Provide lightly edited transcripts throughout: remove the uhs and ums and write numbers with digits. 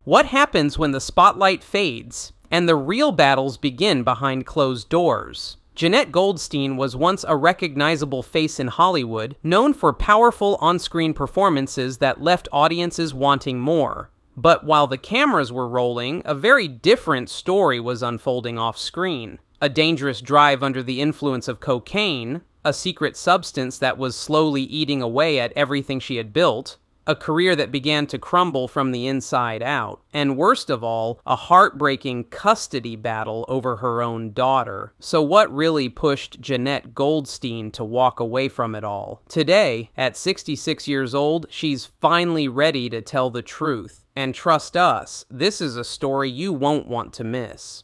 What happens when the spotlight fades and the real battles begin behind closed doors? Jenette Goldstein was once a recognizable face in Hollywood, known for powerful on-screen performances that left audiences wanting more. But while the cameras were rolling, a very different story was unfolding off-screen. A dangerous drive under the influence of cocaine, a secret substance that was slowly eating away at everything she had built, a career that began to crumble from the inside out, and worst of all, a heartbreaking custody battle over her own daughter. So what really pushed Jenette Goldstein to walk away from it all? Today, at 66 years old, she's finally ready to tell the truth. And trust us, this is a story you won't want to miss.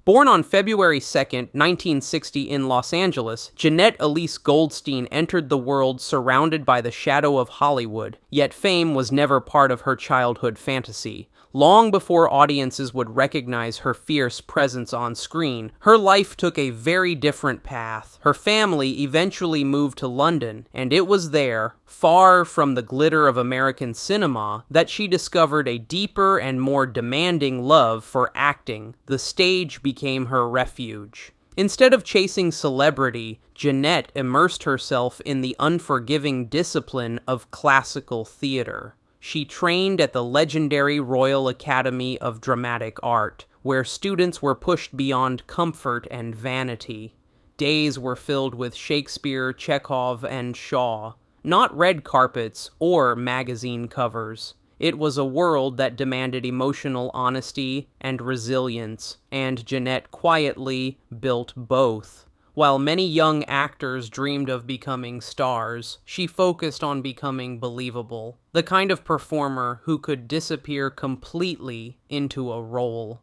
Born on February 2nd, 1960 in Los Angeles, Jenette Elise Goldstein entered the world surrounded by the shadow of Hollywood, yet fame was never part of her childhood fantasy. Long before audiences would recognize her fierce presence on screen, her life took a very different path. Her family eventually moved to London, and it was there, far from the glitter of American cinema, that she discovered a deeper and more demanding love for acting. The stage became her refuge. Instead of chasing celebrity, Jenette immersed herself in the unforgiving discipline of classical theater. She trained at the legendary Royal Academy of Dramatic Art, where students were pushed beyond comfort and vanity. Days were filled with Shakespeare, Chekhov, and Shaw, not red carpets or magazine covers. It was a world that demanded emotional honesty and resilience, and Jenette quietly built both. While many young actors dreamed of becoming stars, she focused on becoming believable, the kind of performer who could disappear completely into a role.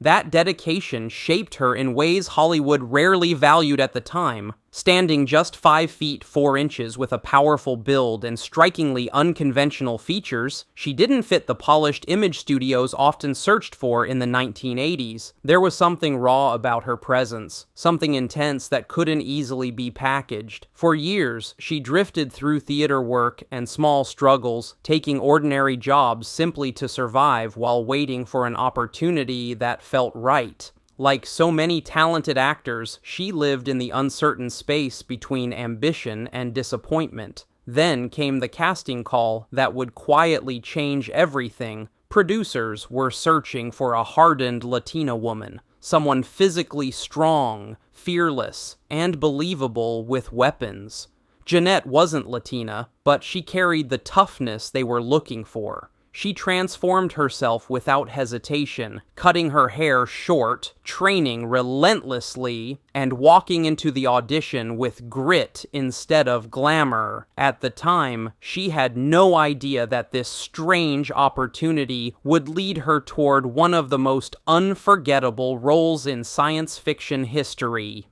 That dedication shaped her in ways Hollywood rarely valued at the time. Standing just 5 feet 4 inches with a powerful build and strikingly unconventional features, she didn't fit the polished image studios often searched for in the 1980s. There was something raw about her presence, something intense that couldn't easily be packaged. For years, she drifted through theater work and small struggles, taking ordinary jobs simply to survive while waiting for an opportunity that felt right. Like so many talented actors, she lived in the uncertain space between ambition and disappointment. Then came the casting call that would quietly change everything. Producers were searching for a hardened Latina woman, someone physically strong, fearless, and believable with weapons. Jenette wasn't Latina, but she carried the toughness they were looking for. She transformed herself without hesitation, cutting her hair short, training relentlessly, and walking into the audition with grit instead of glamour. At the time, she had no idea that this strange opportunity would lead her toward one of the most unforgettable roles in science fiction history.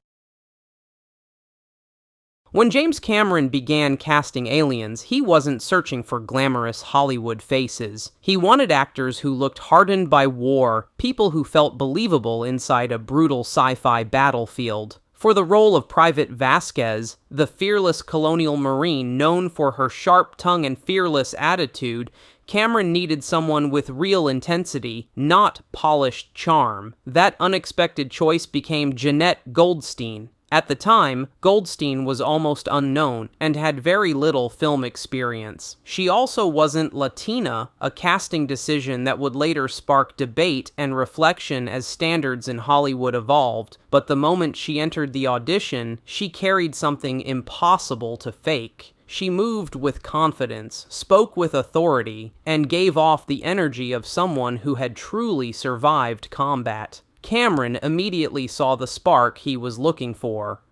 When James Cameron began casting aliens, he wasn't searching for glamorous Hollywood faces. He wanted actors who looked hardened by war, people who felt believable inside a brutal sci-fi battlefield. For the role of Private Vasquez, the fearless colonial marine known for her sharp tongue and fearless attitude, Cameron needed someone with real intensity, not polished charm. That unexpected choice became Jenette Goldstein. At the time, Goldstein was almost unknown and had very little film experience. She also wasn't Latina, a casting decision that would later spark debate and reflection as standards in Hollywood evolved, but the moment she entered the audition, she carried something impossible to fake. She moved with confidence, spoke with authority, and gave off the energy of someone who had truly survived combat. Cameron immediately saw the spark he was looking for.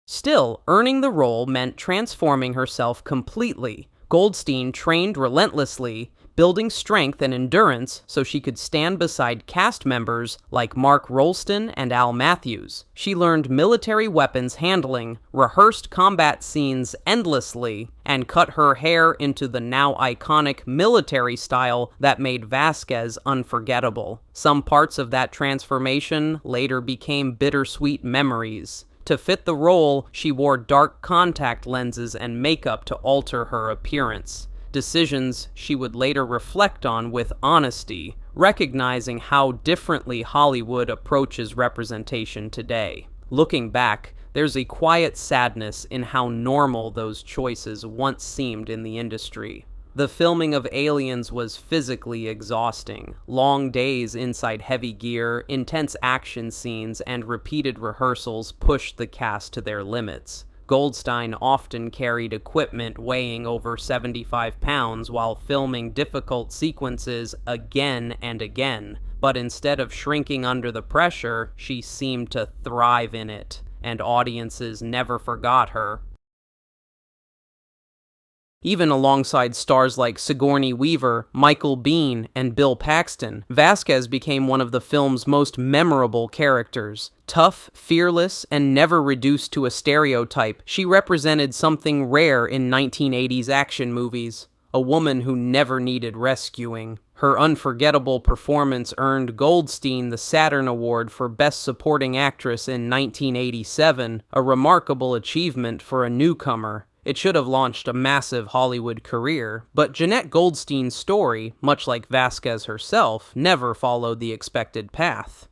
Still, earning the role meant transforming herself completely. Goldstein trained relentlessly, building strength and endurance so she could stand beside cast members like Mark Rolston and Al Matthews. She learned military weapons handling, rehearsed combat scenes endlessly, and cut her hair into the now iconic military style that made Vasquez unforgettable. Some parts of that transformation later became bittersweet memories. To fit the role, she wore dark contact lenses and makeup to alter her appearance. Decisions she would later reflect on with honesty, recognizing how differently Hollywood approaches representation today. Looking back, there's a quiet sadness in how normal those choices once seemed in the industry. The filming of Aliens was physically exhausting. Long days inside heavy gear, intense action scenes, and repeated rehearsals pushed the cast to their limits. Goldstein often carried equipment weighing over 75 pounds while filming difficult sequences again and again, but instead of shrinking under the pressure, she seemed to thrive in it, and audiences never forgot her. Even alongside stars like Sigourney Weaver, Michael Biehn, and Bill Paxton, Vasquez became one of the film's most memorable characters. Tough, fearless, and never reduced to a stereotype, she represented something rare in 1980s action movies: a woman who never needed rescuing. Her unforgettable performance earned Goldstein the Saturn Award for Best Supporting Actress in 1987, a remarkable achievement for a newcomer. It should have launched a massive Hollywood career, but Jenette Goldstein's story, much like Vasquez herself, never followed the expected path.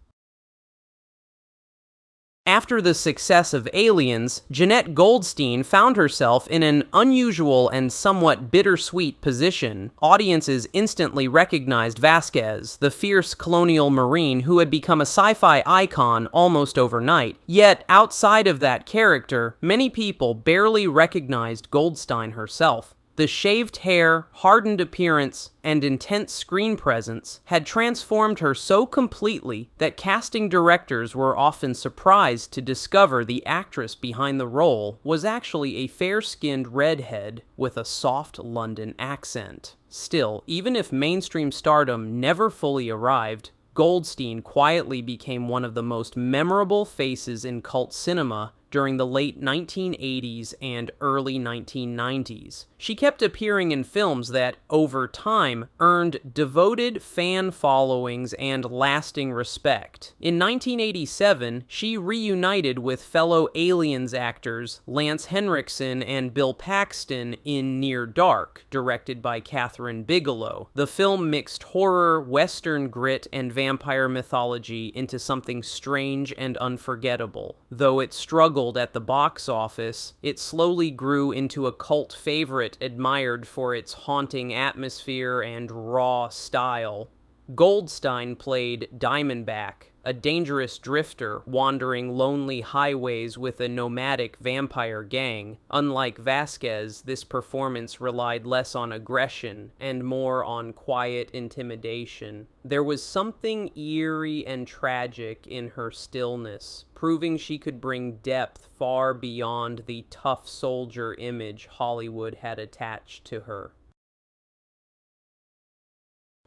After the success of Aliens, Jenette Goldstein found herself in an unusual and somewhat bittersweet position. Audiences instantly recognized Vasquez, the fierce colonial marine who had become a sci-fi icon almost overnight. Yet, outside of that character, many people barely recognized Goldstein herself. The shaved hair, hardened appearance, and intense screen presence had transformed her so completely that casting directors were often surprised to discover the actress behind the role was actually a fair-skinned redhead with a soft London accent. Still, even if mainstream stardom never fully arrived, Goldstein quietly became one of the most memorable faces in cult cinema during the late 1980s and early 1990s. She kept appearing in films that, over time, earned devoted fan followings and lasting respect. In 1987, she reunited with fellow Aliens actors Lance Henriksen and Bill Paxton in Near Dark, directed by Kathryn Bigelow. The film mixed horror, western grit, and vampire mythology into something strange and unforgettable. Though it struggled at the box office, it slowly grew into a cult favorite admired for its haunting atmosphere and raw style. Goldstein played Diamondback, a dangerous drifter wandering lonely highways with a nomadic vampire gang. Unlike Vasquez, this performance relied less on aggression and more on quiet intimidation. There was something eerie and tragic in her stillness, proving she could bring depth far beyond the tough soldier image Hollywood had attached to her.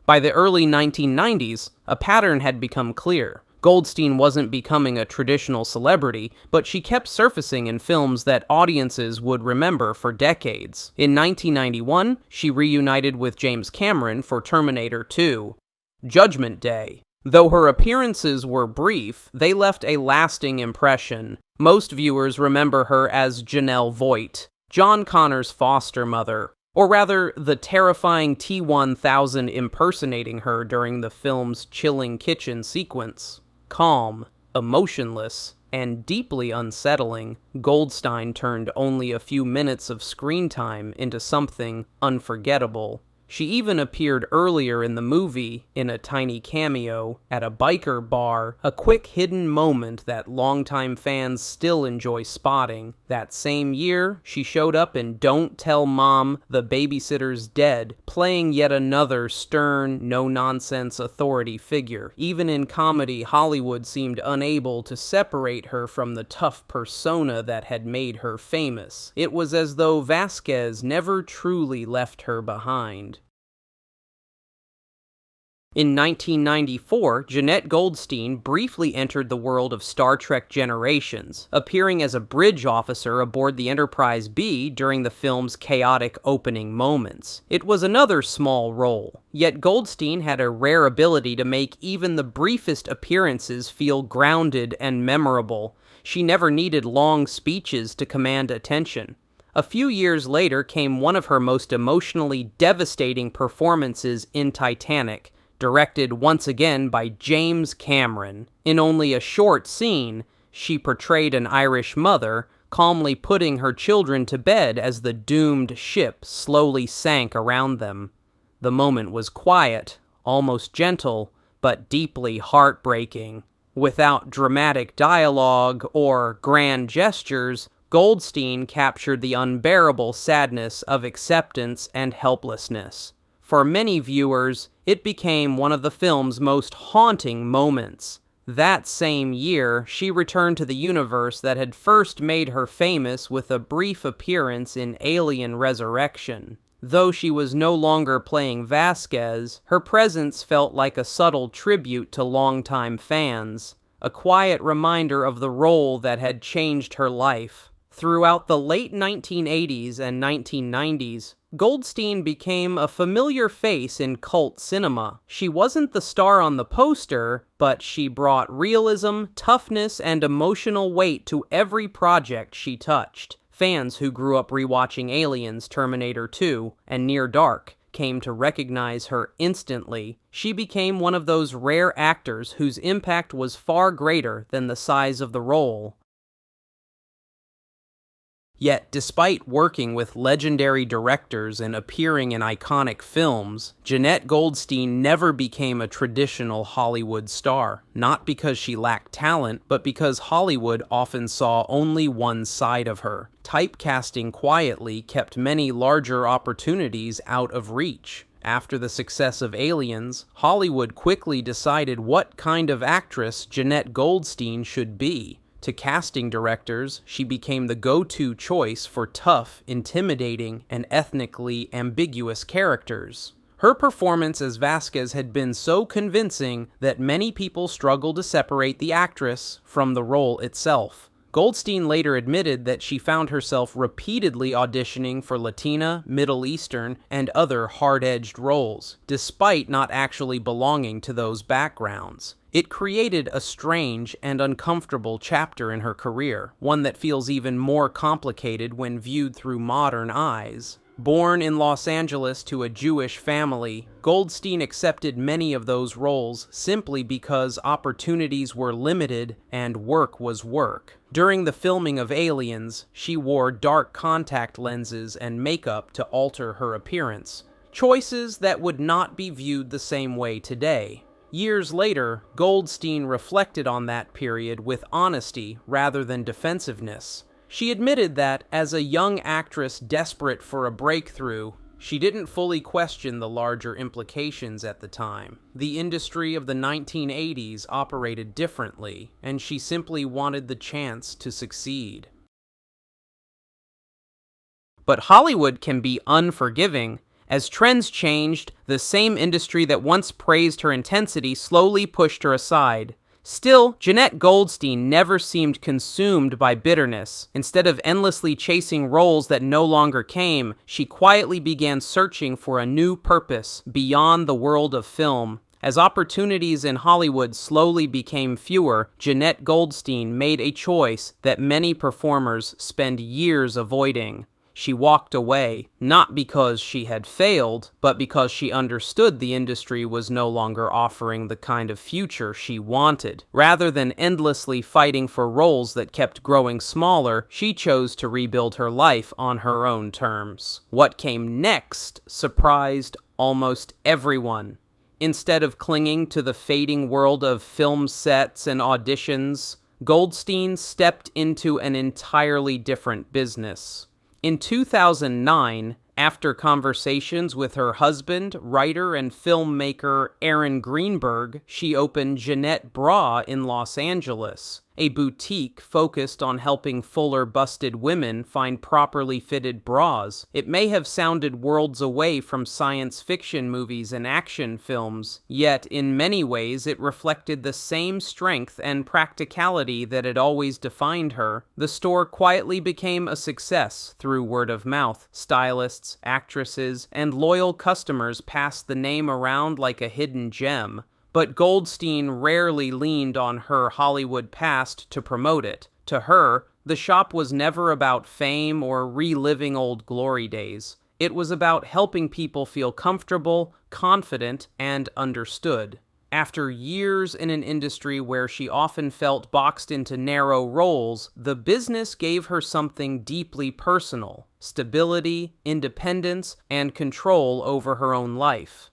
By the early 1990s, a pattern had become clear. Goldstein wasn't becoming a traditional celebrity, but she kept surfacing in films that audiences would remember for decades. In 1991, she reunited with James Cameron for Terminator 2. Judgment Day. Though her appearances were brief, they left a lasting impression. Most viewers remember her as Janelle Voight, John Connor's foster mother, or rather, the terrifying T-1000 impersonating her during the film's chilling kitchen sequence. Calm, emotionless, and deeply unsettling, Goldstein turned only a few minutes of screen time into something unforgettable. She even appeared earlier in the movie, in a tiny cameo, at a biker bar, a quick hidden moment that longtime fans still enjoy spotting. That same year, she showed up in Don't Tell Mom, the Babysitter's Dead, playing yet another stern, no-nonsense authority figure. Even in comedy, Hollywood seemed unable to separate her from the tough persona that had made her famous. It was as though Vasquez never truly left her behind. In 1994, Jenette Goldstein briefly entered the world of Star Trek Generations, appearing as a bridge officer aboard the Enterprise B during the film's chaotic opening moments. It was another small role, yet Goldstein had a rare ability to make even the briefest appearances feel grounded and memorable. She never needed long speeches to command attention. A few years later came one of her most emotionally devastating performances in Titanic, directed once again by James Cameron. In only a short scene, she portrayed an Irish mother, calmly putting her children to bed as the doomed ship slowly sank around them. The moment was quiet, almost gentle, but deeply heartbreaking. Without dramatic dialogue or grand gestures, Goldstein captured the unbearable sadness of acceptance and helplessness. For many viewers, it became one of the film's most haunting moments. That same year, she returned to the universe that had first made her famous with a brief appearance in Alien Resurrection. Though she was no longer playing Vasquez, her presence felt like a subtle tribute to longtime fans, a quiet reminder of the role that had changed her life. Throughout the late 1980s and 1990s, Goldstein became a familiar face in cult cinema. She wasn't the star on the poster, but she brought realism, toughness, and emotional weight to every project she touched. Fans who grew up rewatching Aliens, Terminator 2, and Near Dark came to recognize her instantly. She became one of those rare actors whose impact was far greater than the size of the role. Yet, despite working with legendary directors and appearing in iconic films, Jenette Goldstein never became a traditional Hollywood star, not because she lacked talent, but because Hollywood often saw only one side of her. Typecasting quietly kept many larger opportunities out of reach. After the success of Aliens, Hollywood quickly decided what kind of actress Jenette Goldstein should be. To casting directors, she became the go-to choice for tough, intimidating, and ethnically ambiguous characters. Her performance as Vasquez had been so convincing that many people struggled to separate the actress from the role itself. Goldstein later admitted that she found herself repeatedly auditioning for Latina, Middle Eastern, and other hard-edged roles, despite not actually belonging to those backgrounds. It created a strange and uncomfortable chapter in her career, one that feels even more complicated when viewed through modern eyes. Born in Los Angeles to a Jewish family, Goldstein accepted many of those roles simply because opportunities were limited and work was work. During the filming of Aliens, she wore dark contact lenses and makeup to alter her appearance, choices that would not be viewed the same way today. Years later, Goldstein reflected on that period with honesty rather than defensiveness. She admitted that, as a young actress desperate for a breakthrough, she didn't fully question the larger implications at the time. The industry of the 1980s operated differently, and she simply wanted the chance to succeed. But Hollywood can be unforgiving. As trends changed, the same industry that once praised her intensity slowly pushed her aside. Still, Jenette Goldstein never seemed consumed by bitterness. Instead of endlessly chasing roles that no longer came, she quietly began searching for a new purpose beyond the world of film. As opportunities in Hollywood slowly became fewer, Jenette Goldstein made a choice that many performers spend years avoiding. She walked away, not because she had failed, but because she understood the industry was no longer offering the kind of future she wanted. Rather than endlessly fighting for roles that kept growing smaller, she chose to rebuild her life on her own terms. What came next surprised almost everyone. Instead of clinging to the fading world of film sets and auditions, Goldstein stepped into an entirely different business. In 2009, after conversations with her husband, writer and filmmaker Aaron Greenberg, she opened Jenette Bra in Los Angeles, a boutique focused on helping fuller-busted women find properly fitted bras. It may have sounded worlds away from science fiction movies and action films, yet in many ways it reflected the same strength and practicality that had always defined her. The store quietly became a success through word of mouth. Stylists, actresses, and loyal customers passed the name around like a hidden gem. But Goldstein rarely leaned on her Hollywood past to promote it. To her, the shop was never about fame or reliving old glory days. It was about helping people feel comfortable, confident, and understood. After years in an industry where she often felt boxed into narrow roles, the business gave her something deeply personal: stability, independence, and control over her own life.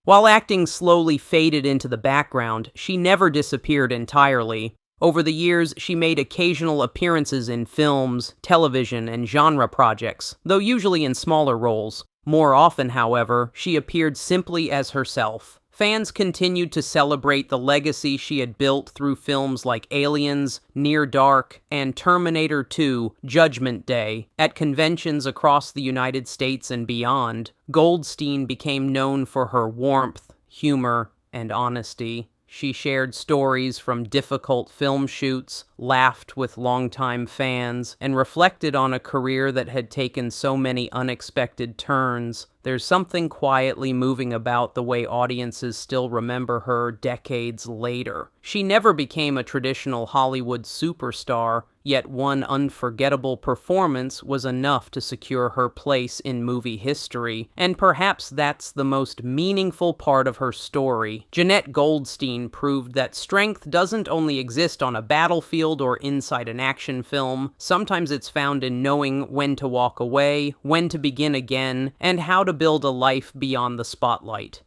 While acting slowly faded into the background, she never disappeared entirely. Over the years, she made occasional appearances in films, television, and genre projects, though usually in smaller roles. More often, however, she appeared simply as herself. Fans continued to celebrate the legacy she had built through films like Aliens, Near Dark, and Terminator 2: Judgment Day. At conventions across the United States and beyond, Goldstein became known for her warmth, humor, and honesty. She shared stories from difficult film shoots, laughed with longtime fans, and reflected on a career that had taken so many unexpected turns. There's something quietly moving about the way audiences still remember her decades later. She never became a traditional Hollywood superstar, yet one unforgettable performance was enough to secure her place in movie history, and perhaps that's the most meaningful part of her story. Jenette Goldstein proved that strength doesn't only exist on a battlefield or inside an action film. Sometimes it's found in knowing when to walk away, when to begin again, and how to build a life beyond the spotlight.